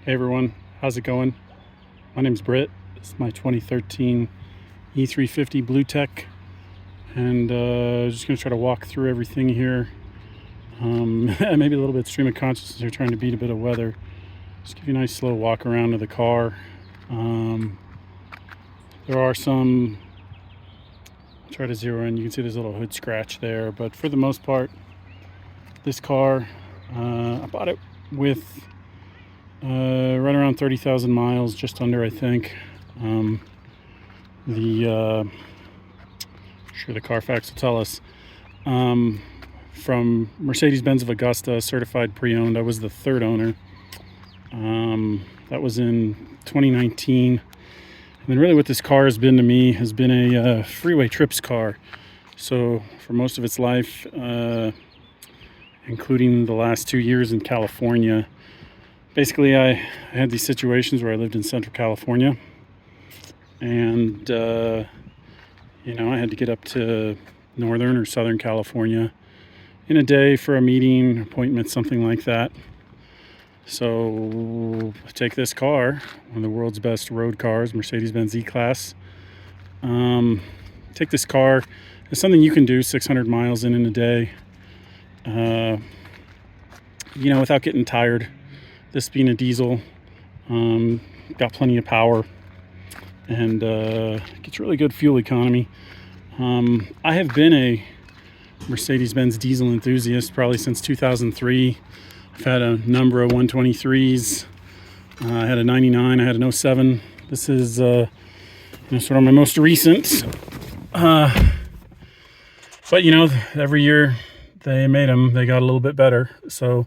Hey everyone, how's it going? My name's Britt. This is my 2013 E350 Blue Tech, and just going to try to walk through everything here. Maybe a little bit stream of consciousness here, trying to beat a bit of weather. Just give you a nice slow walk around of the car. There are some, I'll try to zero in, you can see there's a little hood scratch there, but for the most part, this car, I bought it with right around 30,000 miles, just under, I think. I'm sure the Carfax will tell us. From Mercedes-Benz of Augusta, certified pre-owned. I was the third owner. That was in 2019. And then really what this car has been to me has been a freeway trips car. So for most of its life, including the last 2 years in California, basically I had these situations where I lived in Central California, and I had to get up to Northern or Southern California in a day for a meeting, appointment, something like that. So I take this car, one of the world's best road cars, Mercedes-Benz E-Class. Take this car. It's something you can do 600 miles in a day, without getting tired. This being a diesel, got plenty of power, and gets really good fuel economy. I have been a Mercedes-Benz diesel enthusiast probably since 2003. I've had a number of 123s. I had a 99. I had an 07. This is sort of my most recent. But every year they made them, they got a little bit better. So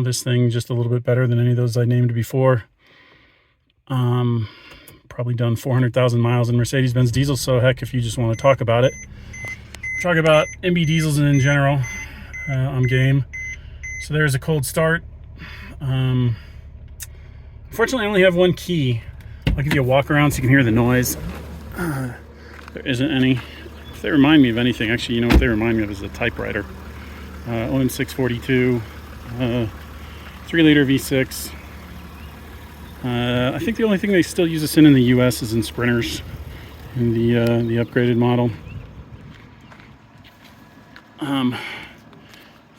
this thing just a little bit better than any of those I named before. Probably done 400,000 miles in Mercedes-Benz diesel. So heck, if you just want to talk about it, talk about MB diesels and in general, I'm game. So there's a cold start. Unfortunately, I only have one key. I'll give you a walk around so you can hear the noise. There isn't any. If they remind me of anything, actually, you know what they remind me of is a typewriter. OM642, 3-liter V6. I think the only thing they still use this in the U.S. is in Sprinters, in the upgraded model.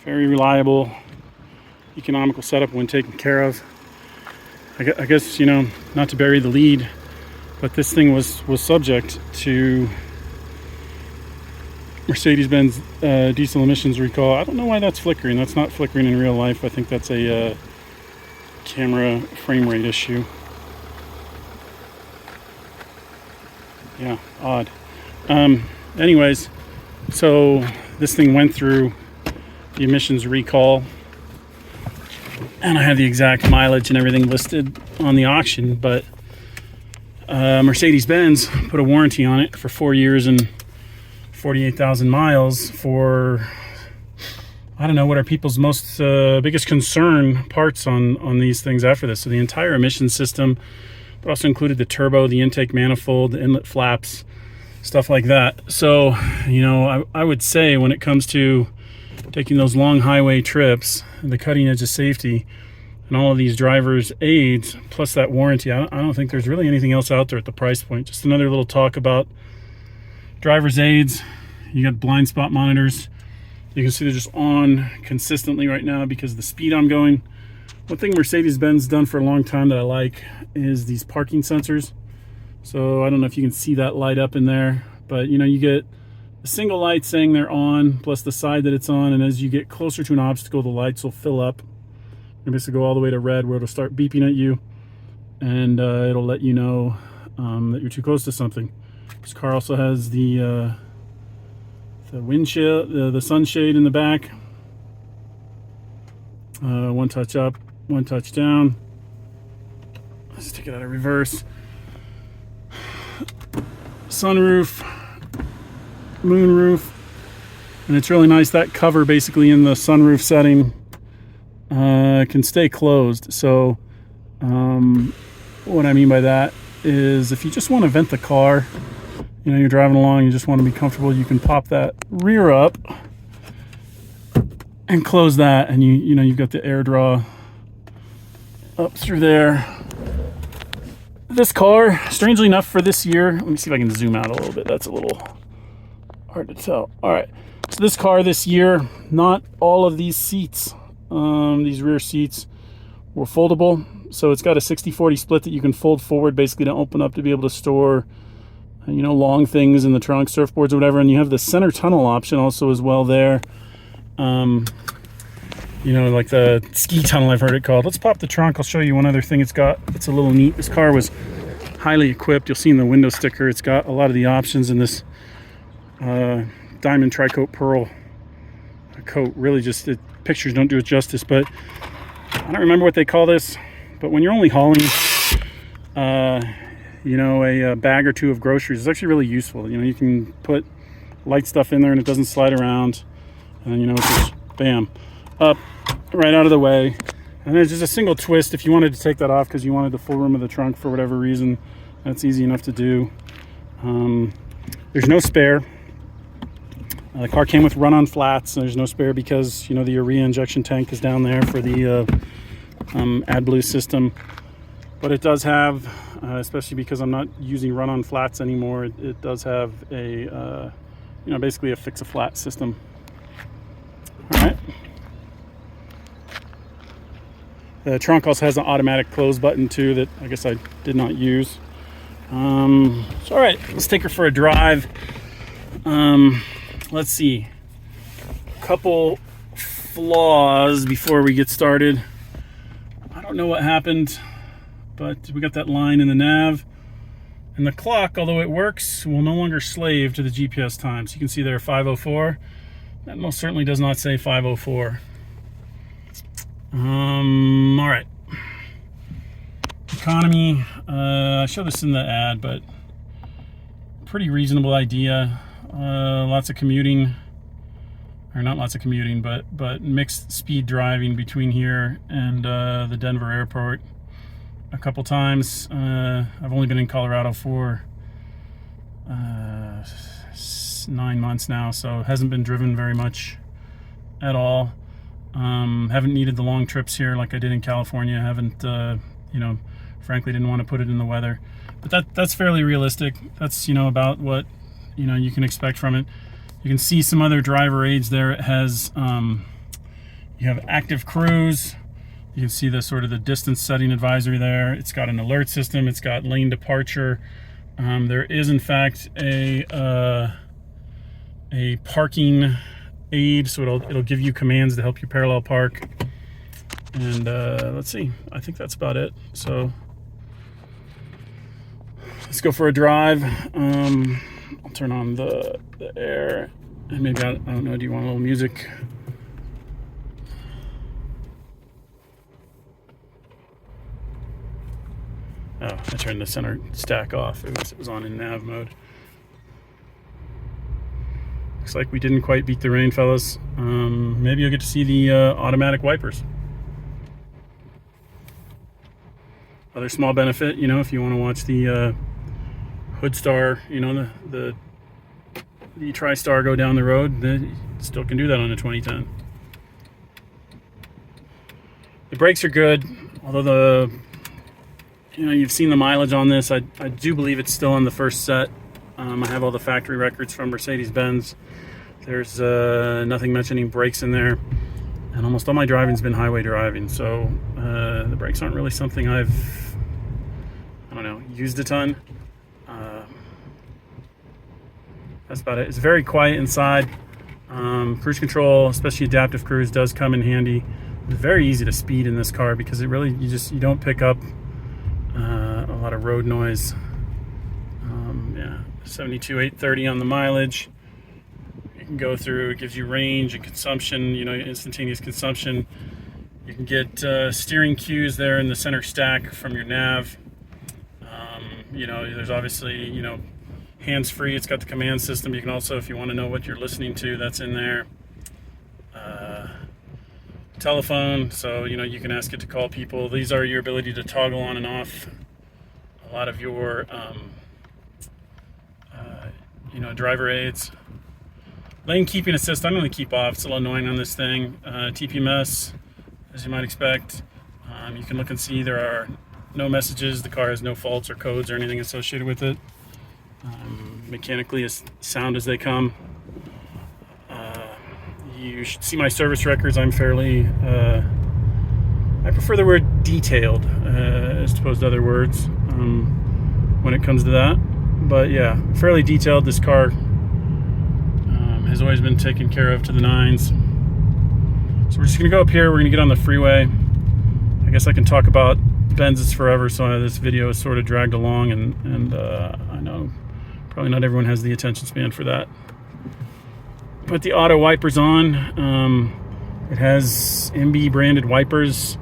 Very reliable, economical setup when taken care of. I guess, not to bury the lead, but this thing was subject to Mercedes-Benz diesel emissions recall. I don't know why that's flickering. That's not flickering in real life. I think that's a camera frame rate issue. Yeah, odd. Anyways, so this thing went through the emissions recall, and I have the exact mileage and everything listed on the auction, but Mercedes-Benz put a warranty on it for 4 years and 48,000 miles for, I don't know, what are people's most biggest concern parts on these things after this. So the entire emission system, but also included the turbo, the intake manifold, the inlet flaps, stuff like that. So, I would say when it comes to taking those long highway trips, the cutting edge of safety, and all of these drivers' aids, plus that warranty, I don't think there's really anything else out there at the price point. Just another little talk about driver's aids. You got blind spot monitors. You can see they're just on consistently right now because of the speed I'm going. One thing Mercedes-Benz done for a long time that I like is these parking sensors. So I don't know if you can see that light up in there, but you get a single light saying they're on, plus the side that it's on, and as you get closer to an obstacle, the lights will fill up. And basically go all the way to red, where it'll start beeping at you, and it'll let you know that you're too close to something. This car also has the windshield, the sunshade in the back. One touch up, one touch down. Let's take it out of reverse. Sunroof, moonroof, and it's really nice that cover basically in the sunroof setting can stay closed. So what I mean by that is if you just want to vent the car, you're driving along, you just want to be comfortable, you can pop that rear up and close that, and you've got the air draw up through there. This car, strangely enough for this year, let me see if I can zoom out a little bit. That's a little hard to tell. All right, so this car this year, not all of these seats, these rear seats were foldable. So it's got a 60-40 split that you can fold forward basically to open up to be able to store, you know, long things in the trunk, surfboards or whatever. And you have the center tunnel option also as well there. You know, like the ski tunnel, I've heard it called. Let's pop the trunk. I'll show you one other thing it's got. It's a little neat. This car was highly equipped. You'll see in the window sticker, it's got a lot of the options in this diamond tricoat pearl coat. Really just, pictures don't do it justice, but I don't remember what they call this. But when you're only hauling, you know, a bag or two of groceries, it's actually really useful. You know, you can put light stuff in there and it doesn't slide around. And, you know, it's just, bam, up, right out of the way. And there's just a single twist if you wanted to take that off because you wanted the full room of the trunk for whatever reason. That's easy enough to do. There's no spare. The car came with run-on flats. There's no spare because, you know, the urea injection tank is down there for the AdBlue system. But it does have, especially because I'm not using run-on flats anymore, it does have a, you know, basically a fix-a-flat system. All right. The trunk also has an automatic close button too that I guess I did not use. So all right, let's take her for a drive. Let's see. A couple flaws before we get started. I don't know what happened, but we got that line in the nav. And the clock, although it works, will no longer slave to the GPS time. So you can see there 5:04. That most certainly does not say 5:04. All right. Economy, I showed this in the ad, but pretty reasonable idea. Lots of commuting, or not lots of commuting, but mixed speed driving between here and the Denver airport a couple times. I've only been in Colorado for 9 months now, so it hasn't been driven very much at all. Haven't needed the long trips here like I did in California. Haven't, you know, frankly didn't want to put it in the weather. But that's fairly realistic. That's, you know, about what, you know, you can expect from it. You can see some other driver aids there. It has, you have active cruise. You can see the sort of the distance setting advisory there. It's got an alert system. It's got lane departure. There is in fact a parking aid, so it'll give you commands to help you parallel park. And let's see, I think that's about it. So let's go for a drive. I'll turn on the air, and maybe I don't know, do you want a little music? Oh, I turned the center stack off. It was on in nav mode. Looks like we didn't quite beat the rain, fellas. Maybe you'll get to see the automatic wipers. Other small benefit, you know, if you want to watch the hood star, you know, the TriStar go down the road, then you still can do that on a 2010. The brakes are good, although you know, you've seen the mileage on this. I do believe it's still on the first set. I have all the factory records from Mercedes-Benz. There's nothing mentioning brakes in there. And almost all my driving's been highway driving. So the brakes aren't really something I don't know, used a ton. That's about it. It's very quiet inside. Cruise control, especially adaptive cruise, does come in handy. It's very easy to speed in this car because it really, you don't pick up a lot of road noise. Yeah, 72,830 on the mileage. You can go through, it gives you range and consumption, you know, instantaneous consumption. You can get steering cues there in the center stack from your nav. You know, there's obviously, you know, hands-free. It's got the command system. You can also, if you want to know what you're listening to, that's in there. Telephone, so, you know, you can ask it to call people. These are your ability to toggle on and off a lot of your you know, driver aids. Lane keeping assist, I'm going to keep off. It's a little annoying on this thing. TPMS, as you might expect. You can look and see there are no messages. The car has no faults or codes or anything associated with it. Mechanically as sound as they come. You should see my service records. I'm fairly, I prefer the word detailed as opposed to other words when it comes to that. But yeah, fairly detailed. This car has always been taken care of to the nines. So we're just gonna go up here. We're gonna get on the freeway. I guess I can talk about Benzes forever, so this video is sort of dragged along, and I know probably not everyone has the attention span for that. Put the auto wipers on. It has MB branded wipers.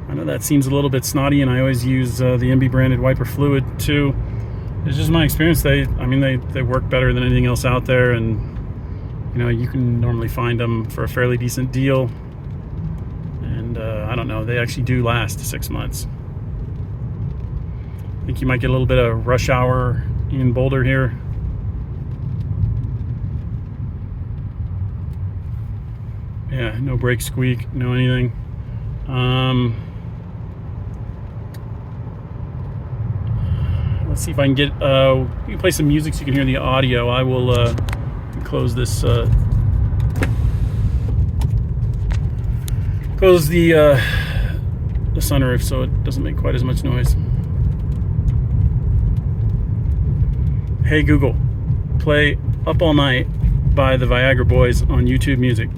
I know that seems a little bit snotty, and I always use the MB branded wiper fluid too. It's just my experience. They work better than anything else out there, and you know, you can normally find them for a fairly decent deal. And I don't know, they actually do last 6 months. I think you might get a little bit of rush hour in Boulder here. Yeah, no brake squeak, no anything. Let's see if I can get, you can play some music so you can hear the audio. I will close this, close the sunroof so it doesn't make quite as much noise. Hey Google, play Up All Night by the Viagra Boys on YouTube Music.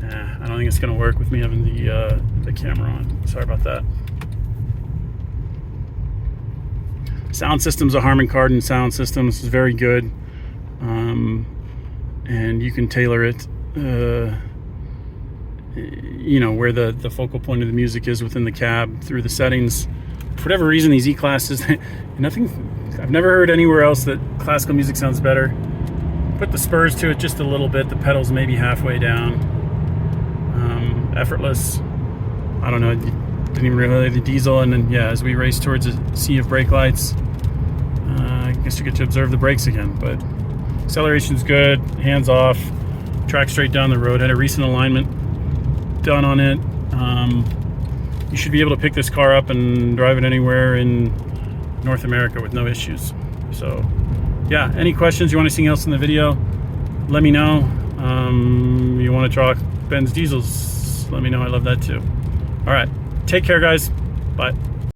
I don't think it's gonna work with me having the camera on. Sorry about that. Sound system's a Harman Kardon sound system. This is very good, and you can tailor it, you know, where the focal point of the music is within the cab through the settings. For whatever reason, these E-classes, I've never heard anywhere else that classical music sounds better. Put the spurs to it just a little bit. The pedals maybe halfway down. Effortless. I don't know. Didn't even realize the diesel. And then yeah, as we race towards a sea of brake lights, I guess you get to observe the brakes again. But acceleration's good. Hands off. Track straight down the road. Had a recent alignment done on it. You should be able to pick this car up and drive it anywhere in North America with no issues. So yeah, any questions, you want anything else in the video, let me know. You want to talk Benz diesels, let me know. I love that too. All right, take care guys. Bye.